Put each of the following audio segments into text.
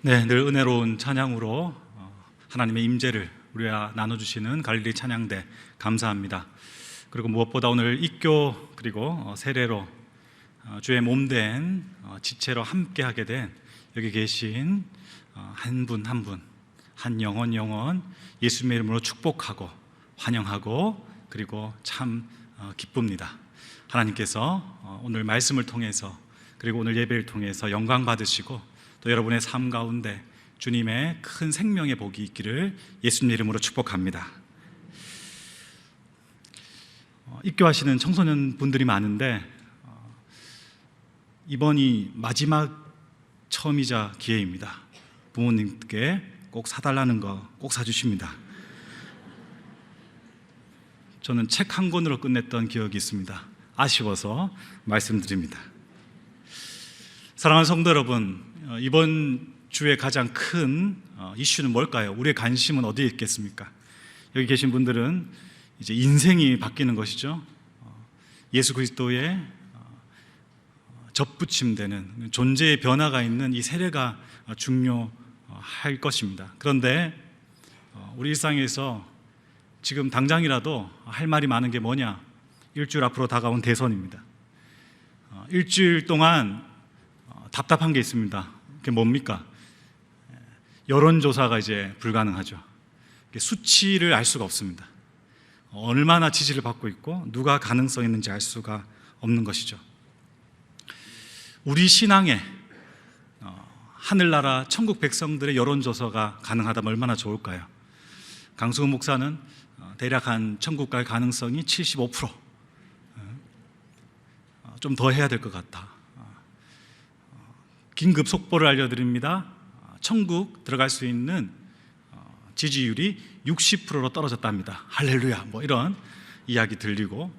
네, 늘 은혜로운 찬양으로 하나님의 임재를 우리와 나눠주시는 갈릴리 찬양대 감사합니다. 그리고 무엇보다 오늘 입교 그리고 세례로 주의 몸된 지체로 함께하게 된 여기 계신 한 분 한 분, 한 영혼 예수님의 이름으로 축복하고 환영하고 그리고 참 기쁩니다. 하나님께서 오늘 말씀을 통해서 그리고 오늘 예배를 통해서 영광 받으시고 또 여러분의 삶 가운데 주님의 큰 생명의 복이 있기를 예수님 이름으로 축복합니다. 입교하시는 청소년 분들이 많은데 이번이 마지막 처음이자 기회입니다. 부모님께 꼭 사달라는 거 꼭 사주십니다. 저는 책 한 권으로 끝냈던 기억이 있습니다. 아쉬워서 말씀드립니다. 사랑하는 성도 여러분, 이번 주에 가장 큰 이슈는 뭘까요? 우리의 관심은 어디에 있겠습니까? 여기 계신 분들은 이제 인생이 바뀌는 것이죠. 예수 그리스도의 접붙임되는 존재의 변화가 있는 이 세례가 중요할 것입니다. 그런데 우리 일상에서 지금 당장이라도 할 말이 많은 게 뭐냐? 일주일 앞으로 다가온 대선입니다. 일주일 동안 답답한 게 있습니다. 그게 뭡니까? 여론조사가 이제 불가능하죠. 수치를 알 수가 없습니다. 얼마나 지지를 받고 있고 누가 가능성 있는지 알 수가 없는 것이죠. 우리 신앙에 하늘나라 천국 백성들의 여론조사가 가능하다면 얼마나 좋을까요? 강수근 목사는 대략 한 천국 갈 가능성이 75%, 좀 더 해야 될 것 같다. 긴급 속보를 알려드립니다. 천국 들어갈 수 있는 지지율이 60%로 떨어졌답니다. 할렐루야, 뭐 이런 이야기 들리고,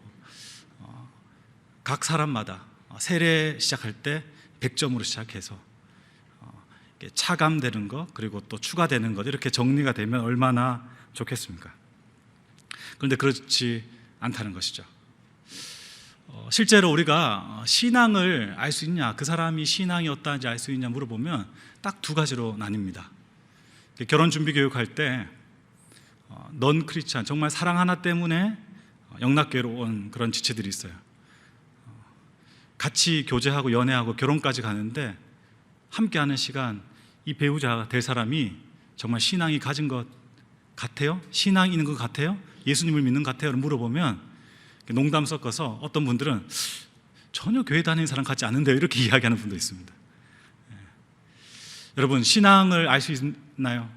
각 사람마다 세례 시작할 때 100점으로 시작해서 차감되는 것 그리고 또 추가되는 것 이렇게 정리가 되면 얼마나 좋겠습니까? 그런데 그렇지 않다는 것이죠. 실제로 우리가 신앙을 알 수 있냐, 그 사람이 신앙이 어떠한지 알 수 있냐 물어보면 딱 두 가지로 나뉩니다. 결혼 준비 교육할 때 넌 크리스찬, 정말 사랑 하나 때문에 영락교회로 온 그런 지체들이 있어요. 같이 교제하고 연애하고 결혼까지 가는데 함께하는 시간, 이 배우자가 될 사람이 정말 신앙이 가진 것 같아요? 신앙이 있는 것 같아요? 예수님을 믿는 것 같아요? 물어보면 농담 섞어서 어떤 분들은 전혀 교회 다니는 사람 같지 않은데요, 이렇게 이야기하는 분도 있습니다. 여러분, 신앙을 알 수 있나요?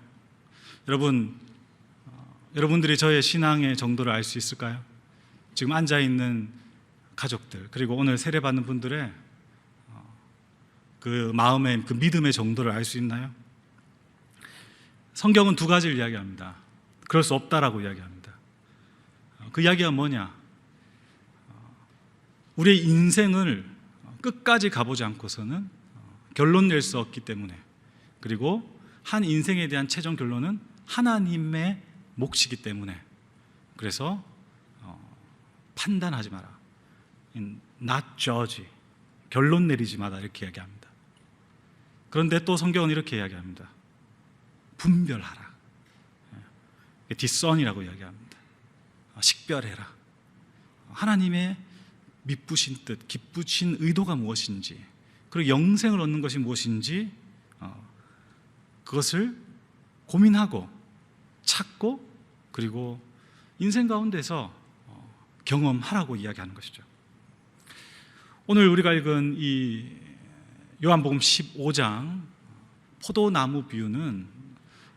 여러분들이 저의 신앙의 정도를 알 수 있을까요? 지금 앉아있는 가족들 그리고 오늘 세례받는 분들의 그 마음의 그 믿음의 정도를 알 수 있나요? 성경은 두 가지를 이야기합니다. 그럴 수 없다라고 이야기합니다. 그 이야기가 뭐냐? 우리의 인생을 끝까지 가보지 않고서는 결론 낼 수 없기 때문에, 그리고 한 인생에 대한 최종 결론은 하나님의 몫이기 때문에, 그래서 판단하지 마라, not judge, 결론 내리지 마라, 이렇게 이야기합니다. 그런데 또 성경은 이렇게 이야기합니다. 분별하라, discern이라고 이야기합니다. 식별해라. 하나님의 미쁘신 뜻, 기쁘신 의도가 무엇인지, 그리고 영생을 얻는 것이 무엇인지 그것을 고민하고 찾고 그리고 인생 가운데서 경험하라고 이야기하는 것이죠. 오늘 우리가 읽은 이 요한복음 15장 포도나무 비유는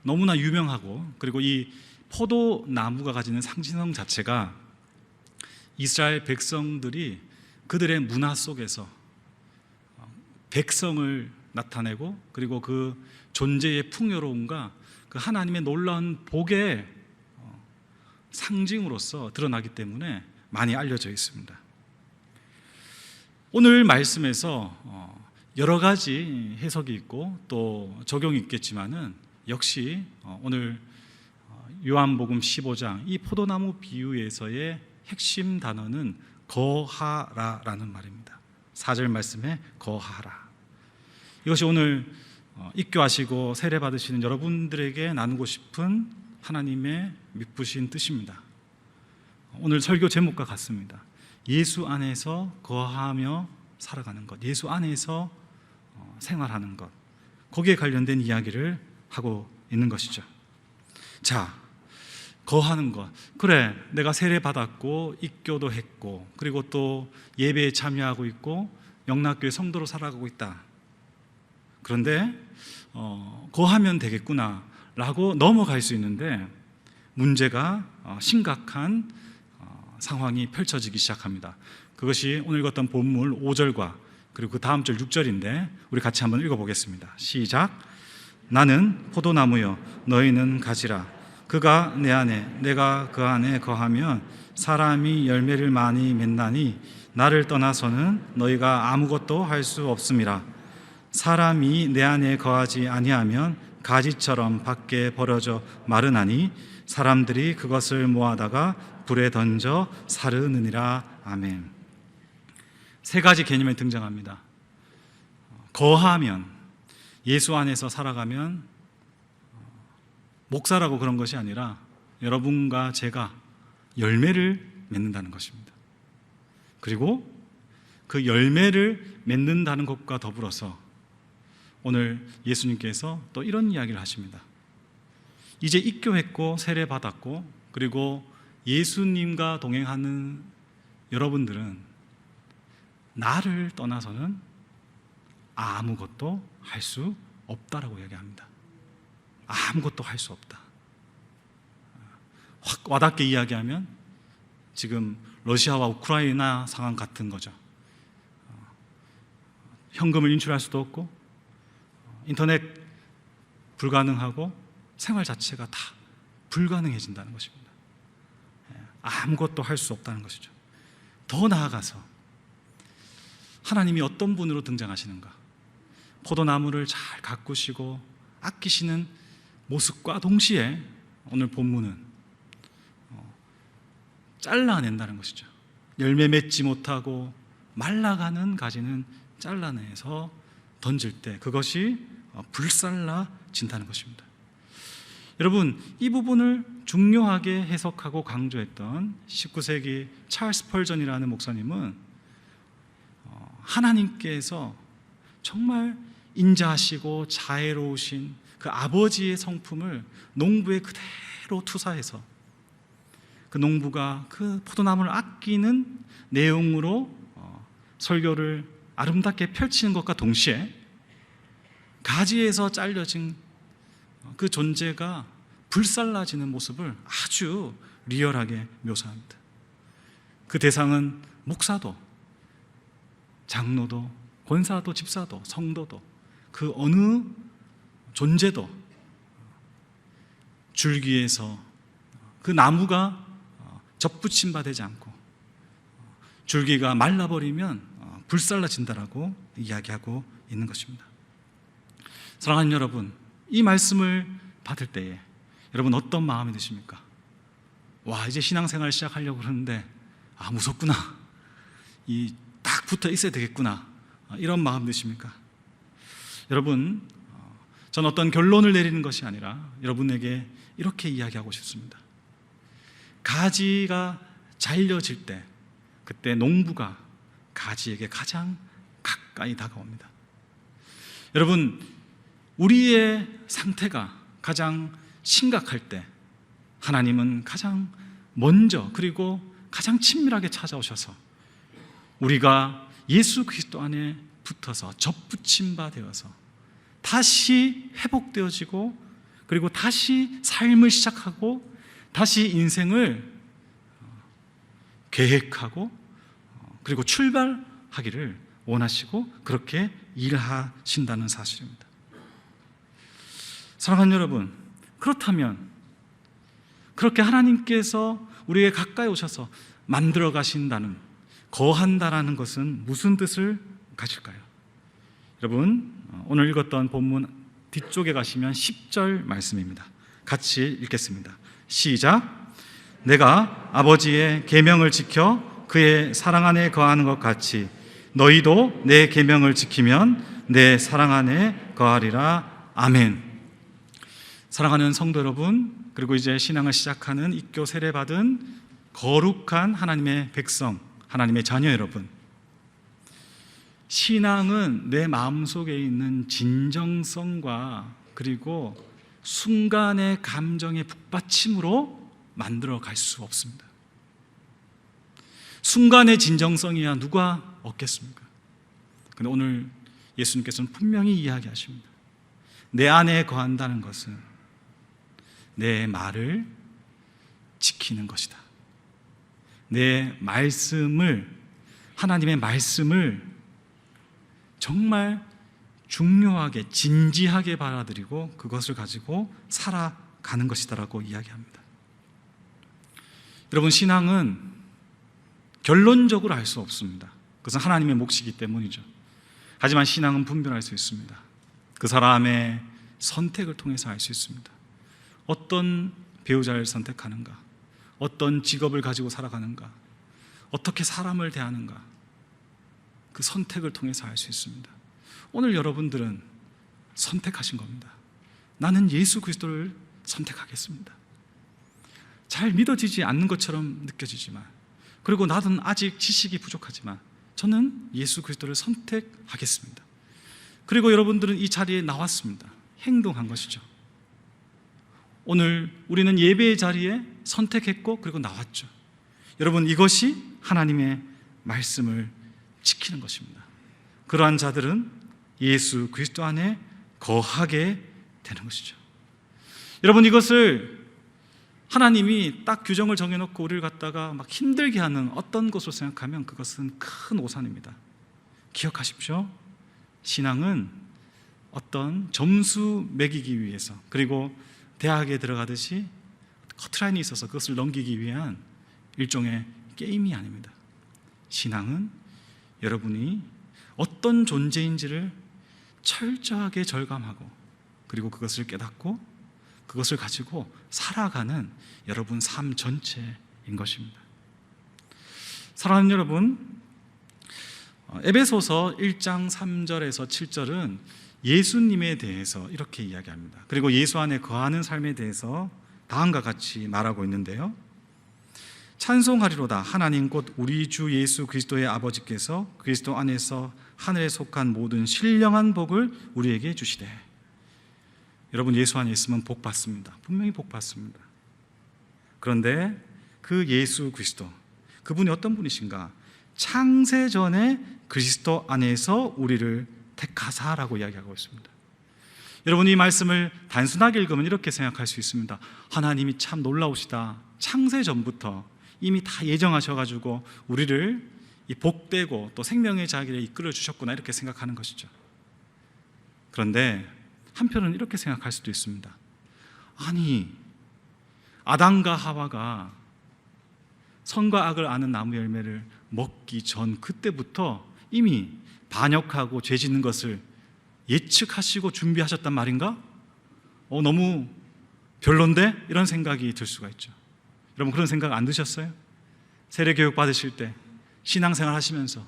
너무나 유명하고, 그리고 이 포도나무가 가지는 상징성 자체가 이스라엘 백성들이 그들의 문화 속에서 백성을 나타내고, 그리고 그 존재의 풍요로움과 그 하나님의 놀라운 복의 상징으로서 드러나기 때문에 많이 알려져 있습니다. 오늘 말씀에서 여러 가지 해석이 있고 또 적용이 있겠지만은 역시 오늘 요한복음 15장 이 포도나무 비유에서의 핵심 단어는 거하라라는 말입니다. 4절 말씀에 거하라. 이것이 오늘 입교하시고 세례 받으시는 여러분들에게 나누고 싶은 하나님의 미쁘신 뜻입니다. 오늘 설교 제목과 같습니다. 예수 안에서 거하며 살아가는 것, 예수 안에서 생활하는 것, 거기에 관련된 이야기를 하고 있는 것이죠. 자, 거하는 것. 그래, 내가 세례 받았고 입교도 했고 그리고 또 예배에 참여하고 있고 영락교회 성도로 살아가고 있다. 그런데 거하면 되겠구나 라고 넘어갈 수 있는데 문제가 심각한 상황이 펼쳐지기 시작합니다. 그것이 오늘 읽었던 본문 5절과 그리고 그 다음 절 6절인데 우리 같이 한번 읽어보겠습니다. 시작. 나는 포도나무여 너희는 가지라. 그가 내 안에 내가 그 안에 거하면 사람이 열매를 많이 맺나니 나를 떠나서는 너희가 아무것도 할 수 없음이라. 사람이 내 안에 거하지 아니하면 가지처럼 밖에 버려져 마르나니 사람들이 그것을 모아다가 불에 던져 사르느니라. 아멘. 세 가지 개념이 등장합니다. 거하면, 예수 안에서 살아가면 목사라고 그런 것이 아니라 여러분과 제가 열매를 맺는다는 것입니다. 그리고 그 열매를 맺는다는 것과 더불어서 오늘 예수님께서 또 이런 이야기를 하십니다. 이제 입교했고 세례 받았고 그리고 예수님과 동행하는 여러분들은 나를 떠나서는 아무것도 할 수 없다라고 이야기합니다. 아무것도 할 수 없다. 확 와닿게 이야기하면 지금 러시아와 우크라이나 상황 같은 거죠. 현금을 인출할 수도 없고 인터넷 불가능하고 생활 자체가 다 불가능해진다는 것입니다. 아무것도 할 수 없다는 것이죠. 더 나아가서 하나님이 어떤 분으로 등장하시는가? 포도나무를 잘 가꾸시고 아끼시는 모습과 동시에 오늘 본문은 잘라낸다는 것이죠. 열매 맺지 못하고 말라가는 가지는 잘라내서 던질 때 그것이 불살라진다는 것입니다. 여러분, 이 부분을 중요하게 해석하고 강조했던 19세기 찰스 펄전이라는 목사님은 하나님께서 정말 인자하시고 자애로우신 그 아버지의 성품을 농부에 그대로 투사해서 그 농부가 그 포도나무를 아끼는 내용으로 설교를 아름답게 펼치는 것과 동시에 가지에서 잘려진 그 존재가 불살라지는 모습을 아주 리얼하게 묘사합니다. 그 대상은 목사도 장로도 권사도 집사도 성도도 그 어느 존재도 줄기에서 그 나무가 접붙임 바 되지 않고 줄기가 말라버리면 불살라진다라고 이야기하고 있는 것입니다. 사랑하는 여러분, 이 말씀을 받을 때에 여러분 어떤 마음이 드십니까? 와, 이제 신앙생활 시작하려고 그러는데 무섭구나, 이 딱 붙어 있어야 되겠구나, 이런 마음 드십니까? 여러분, 전 어떤 결론을 내리는 것이 아니라 여러분에게 이렇게 이야기하고 싶습니다. 가지가 잘려질 때 그때 농부가 가지에게 가장 가까이 다가옵니다. 여러분, 우리의 상태가 가장 심각할 때 하나님은 가장 먼저 그리고 가장 친밀하게 찾아오셔서 우리가 예수 그리스도 안에 붙어서 접붙임 바 되어서 다시 회복되어지고 그리고 다시 삶을 시작하고 다시 인생을 계획하고 그리고 출발하기를 원하시고 그렇게 일하신다는 사실입니다. 사랑하는 여러분, 그렇다면 그렇게 하나님께서 우리에게 가까이 오셔서 만들어 가신다는, 거한다라는 것은 무슨 뜻을 가질까요? 여러분, 오늘 읽었던 본문 뒤쪽에 가시면 10절 말씀입니다. 같이 읽겠습니다. 시작. 내가 아버지의 계명을 지켜 그의 사랑 안에 거하는 것 같이 너희도 내 계명을 지키면 내 사랑 안에 거하리라. 아멘. 사랑하는 성도 여러분, 그리고 이제 신앙을 시작하는 입교 세례받은 거룩한 하나님의 백성, 하나님의 자녀 여러분, 신앙은 내 마음속에 있는 진정성과 그리고 순간의 감정의 북받침으로 만들어 갈 수 없습니다. 순간의 진정성이야 누가 얻겠습니까? 그런데 오늘 예수님께서는 분명히 이야기하십니다. 내 안에 거한다는 것은 내 말을 지키는 것이다. 내 말씀을, 하나님의 말씀을 정말 중요하게, 진지하게 받아들이고 그것을 가지고 살아가는 것이다라고 이야기합니다. 여러분, 신앙은 결론적으로 알 수 없습니다. 그것은 하나님의 몫이기 때문이죠. 하지만 신앙은 분별할 수 있습니다. 그 사람의 선택을 통해서 알 수 있습니다. 어떤 배우자를 선택하는가, 어떤 직업을 가지고 살아가는가, 어떻게 사람을 대하는가, 그 선택을 통해서 알 수 있습니다. 오늘 여러분들은 선택하신 겁니다. 나는 예수 그리스도를 선택하겠습니다. 잘 믿어지지 않는 것처럼 느껴지지만, 그리고 나는 아직 지식이 부족하지만 저는 예수 그리스도를 선택하겠습니다. 그리고 여러분들은 이 자리에 나왔습니다. 행동한 것이죠. 오늘 우리는 예배의 자리에 선택했고 그리고 나왔죠. 여러분, 이것이 하나님의 말씀을 지키는 것입니다. 그러한 자들은 예수 그리스도 안에 거하게 되는 것이죠. 여러분, 이것을 하나님이 딱 규정을 정해놓고 우리를 갖다가 막 힘들게 하는 어떤 것으로 생각하면 그것은 큰 오산입니다. 기억하십시오. 신앙은 어떤 점수 매기기 위해서, 그리고 대학에 들어가듯이 커트라인이 있어서 그것을 넘기기 위한 일종의 게임이 아닙니다. 신앙은 여러분이 어떤 존재인지를 철저하게 절감하고 그리고 그것을 깨닫고 그것을 가지고 살아가는 여러분 삶 전체인 것입니다. 사랑하는 여러분, 에베소서 1장 3절에서 7절은 예수님에 대해서 이렇게 이야기합니다. 그리고 예수 안에 거하는 삶에 대해서 다음과 같이 말하고 있는데요. 찬송하리로다. 하나님 곧 우리 주 예수 그리스도의 아버지께서 그리스도 안에서 하늘에 속한 모든 신령한 복을 우리에게 주시되. 여러분, 예수 안에 있으면 복 받습니다. 분명히 복 받습니다. 그런데 그 예수 그리스도, 그분이 어떤 분이신가? 창세 전에 그리스도 안에서 우리를 택하사라고 이야기하고 있습니다. 여러분, 이 말씀을 단순하게 읽으면 이렇게 생각할 수 있습니다. 하나님이 참 놀라우시다. 창세 전부터 이미 다 예정하셔가지고 우리를 이 복되고 또 생명의 자기를 이끌어 주셨구나, 이렇게 생각하는 것이죠. 그런데 한편은 이렇게 생각할 수도 있습니다. 아니, 아담과 하와가 선과 악을 아는 나무 열매를 먹기 전 그때부터 이미 반역하고 죄 짓는 것을 예측하시고 준비하셨단 말인가? 너무 별론데? 이런 생각이 들 수가 있죠. 여러분, 그런 생각 안 드셨어요? 세례교육 받으실 때, 신앙생활 하시면서,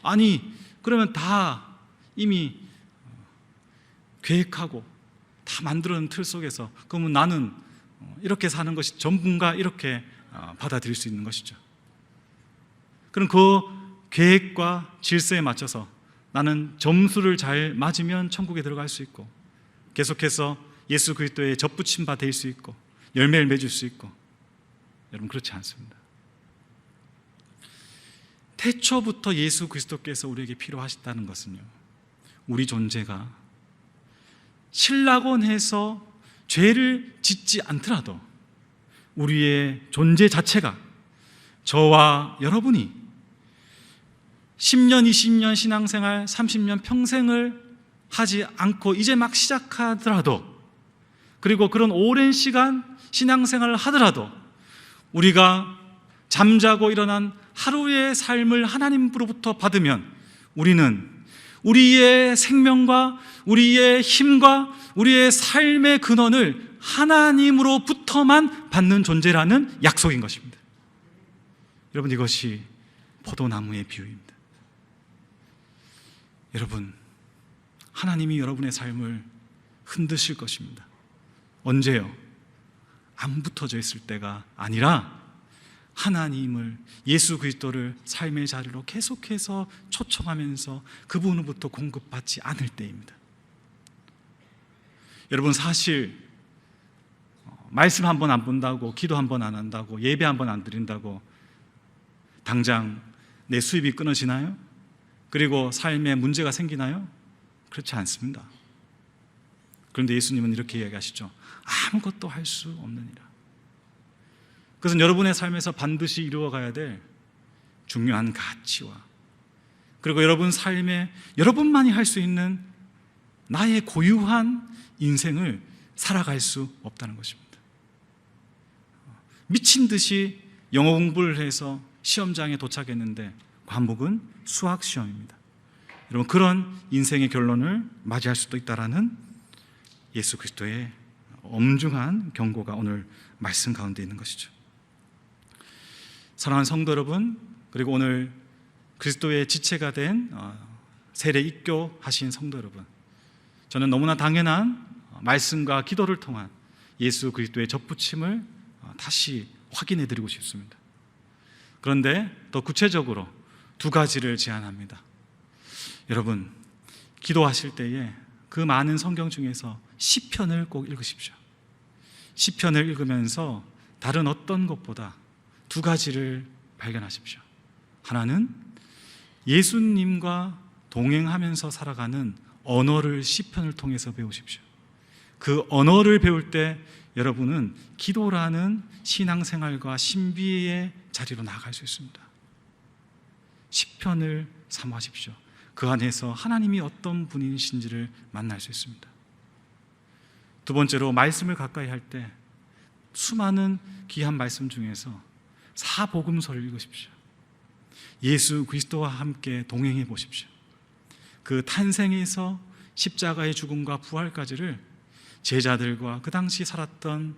아니 그러면 다 이미 계획하고 다 만들어놓은 틀 속에서 그러면 나는 이렇게 사는 것이 전부인가, 이렇게 받아들일 수 있는 것이죠. 그럼 그 계획과 질서에 맞춰서 나는 점수를 잘 맞으면 천국에 들어갈 수 있고, 계속해서 예수 그리스도의 접붙임 바 될 수 있고, 열매를 맺을 수 있고. 여러분, 그렇지 않습니다. 태초부터 예수 그리스도께서 우리에게 필요하셨다는 것은요, 우리 존재가 신라곤 해서 죄를 짓지 않더라도 우리의 존재 자체가, 저와 여러분이 10년, 20년 신앙생활, 30년 평생을 하지 않고 이제 막 시작하더라도, 그리고 그런 오랜 시간 신앙생활을 하더라도 우리가 잠자고 일어난 하루의 삶을 하나님으로부터 받으면 우리는 우리의 생명과 우리의 힘과 우리의 삶의 근원을 하나님으로부터만 받는 존재라는 약속인 것입니다. 여러분, 이것이 포도나무의 비유입니다. 여러분, 하나님이 여러분의 삶을 흔드실 것입니다. 언제요? 안 붙어져 있을 때가 아니라 하나님을, 예수 그리스도를 삶의 자리로 계속해서 초청하면서 그분으로부터 공급받지 않을 때입니다. 여러분, 사실 말씀 한 번 안 본다고, 기도 한 번 안 한다고, 예배 한 번 안 드린다고 당장 내 수입이 끊어지나요? 그리고 삶에 문제가 생기나요? 그렇지 않습니다. 그런데 예수님은 이렇게 이야기하시죠. 아무것도 할 수 없느니라. 그것은 여러분의 삶에서 반드시 이루어가야 될 중요한 가치와, 그리고 여러분 삶에 여러분만이 할 수 있는 나의 고유한 인생을 살아갈 수 없다는 것입니다. 미친 듯이 영어 공부를 해서 시험장에 도착했는데 과목은 수학 시험입니다. 여러분, 그런 인생의 결론을 맞이할 수도 있다라는 예수 그리스도의 엄중한 경고가 오늘 말씀 가운데 있는 것이죠. 사랑하는 성도 여러분, 그리고 오늘 그리스도의 지체가 된 세례 입교하신 성도 여러분, 저는 너무나 당연한 말씀과 기도를 통한 예수 그리스도의 접붙임을 다시 확인해 드리고 싶습니다. 그런데 더 구체적으로 두 가지를 제안합니다. 여러분, 기도하실 때에 그 많은 성경 중에서 시편을 꼭 읽으십시오. 시편을 읽으면서 다른 어떤 것보다 두 가지를 발견하십시오. 하나는 예수님과 동행하면서 살아가는 언어를 시편을 통해서 배우십시오. 그 언어를 배울 때 여러분은 기도라는 신앙생활과 신비의 자리로 나아갈 수 있습니다. 시편을 사모하십시오. 그 안에서 하나님이 어떤 분이신지를 만날 수 있습니다. 두 번째로, 말씀을 가까이 할 때 수많은 귀한 말씀 중에서 사복음서를 읽으십시오. 예수 그리스도와 함께 동행해 보십시오. 그 탄생에서 십자가의 죽음과 부활까지를 제자들과 그 당시 살았던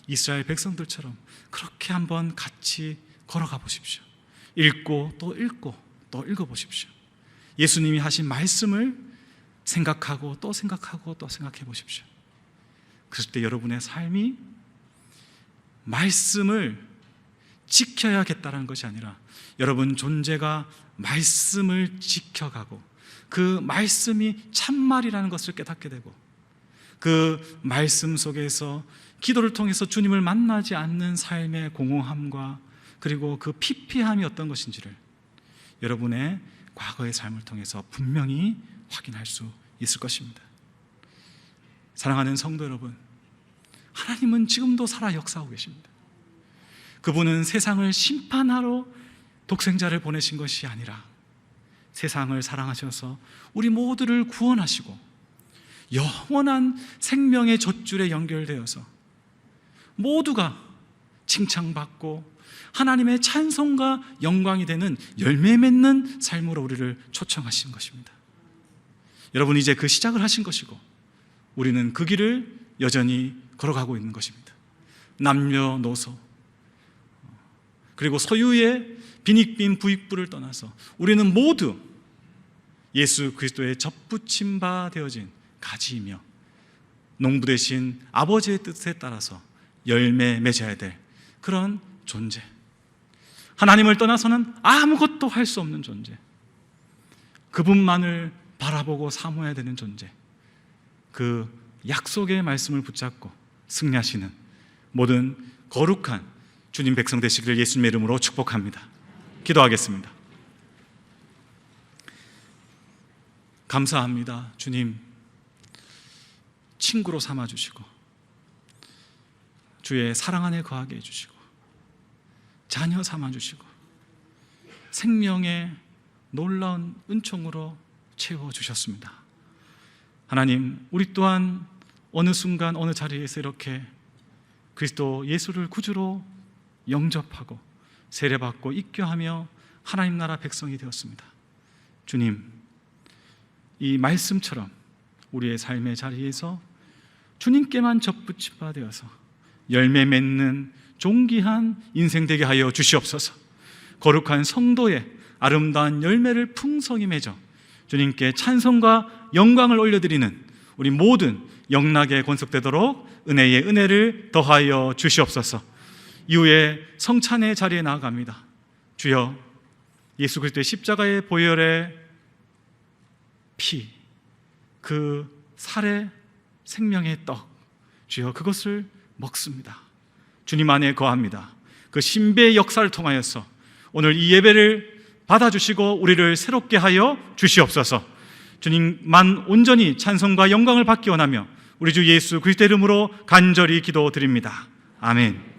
이스라엘 백성들처럼 그렇게 한번 같이 걸어가 보십시오. 읽고 또 읽고 또 읽어보십시오. 예수님이 하신 말씀을 생각하고 또 생각하고 또 생각해 보십시오. 그럴 때 여러분의 삶이 말씀을 지켜야겠다는 것이 아니라 여러분 존재가 말씀을 지켜가고 그 말씀이 참말이라는 것을 깨닫게 되고, 그 말씀 속에서 기도를 통해서 주님을 만나지 않는 삶의 공허함과 그리고 그 피폐함이 어떤 것인지를 여러분의 과거의 삶을 통해서 분명히 확인할 수 있을 것입니다. 사랑하는 성도 여러분, 하나님은 지금도 살아 역사하고 계십니다. 그분은 세상을 심판하러 독생자를 보내신 것이 아니라 세상을 사랑하셔서 우리 모두를 구원하시고 영원한 생명의 젖줄에 연결되어서 모두가 칭찬받고 하나님의 찬송과 영광이 되는 열매 맺는 삶으로 우리를 초청하신 것입니다. 여러분, 이제 그 시작을 하신 것이고 우리는 그 길을 여전히 걸어가고 있는 것입니다. 남녀노소 그리고 소유의 빈익빈 부익부를 떠나서 우리는 모두 예수 그리스도의 접붙임 바 되어진 가지이며 농부 되신 아버지의 뜻에 따라서 열매 맺어야 될 그런 존재, 하나님을 떠나서는 아무것도 할 수 없는 존재, 그분만을 바라보고 사모해야 되는 존재, 그 약속의 말씀을 붙잡고 승리하시는 모든 거룩한 주님 백성 되시기를 예수님의 이름으로 축복합니다. 기도하겠습니다. 감사합니다. 주님, 친구로 삼아주시고 주의 사랑 안에 거하게 해주시고 자녀 삼아주시고 생명의 놀라운 은총으로 채워주셨습니다. 하나님, 우리 또한 어느 순간 어느 자리에서 이렇게 그리스도 예수를 구주로 영접하고 세례받고 입교하며 하나님 나라 백성이 되었습니다. 주님, 이 말씀처럼 우리의 삶의 자리에서 주님께만 접붙임바 되어서 열매 맺는 존귀한 인생 되게 하여 주시옵소서. 거룩한 성도의 아름다운 열매를 풍성히 맺어 주님께 찬송과 영광을 올려드리는 우리 모든 영락에 권속되도록 은혜의 은혜를 더하여 주시옵소서. 이후에 성찬의 자리에 나아갑니다. 주여, 예수 그리스도의 십자가의 보혈의 피, 그 살의 생명의 떡, 주여 그것을 먹습니다. 주님 안에 거합니다. 그 신비의 역사를 통하여서 오늘 이 예배를 받아주시고 우리를 새롭게 하여 주시옵소서. 주님만 온전히 찬송과 영광을 받기 원하며 우리 주 예수 그리스도의 이름으로 간절히 기도드립니다. 아멘.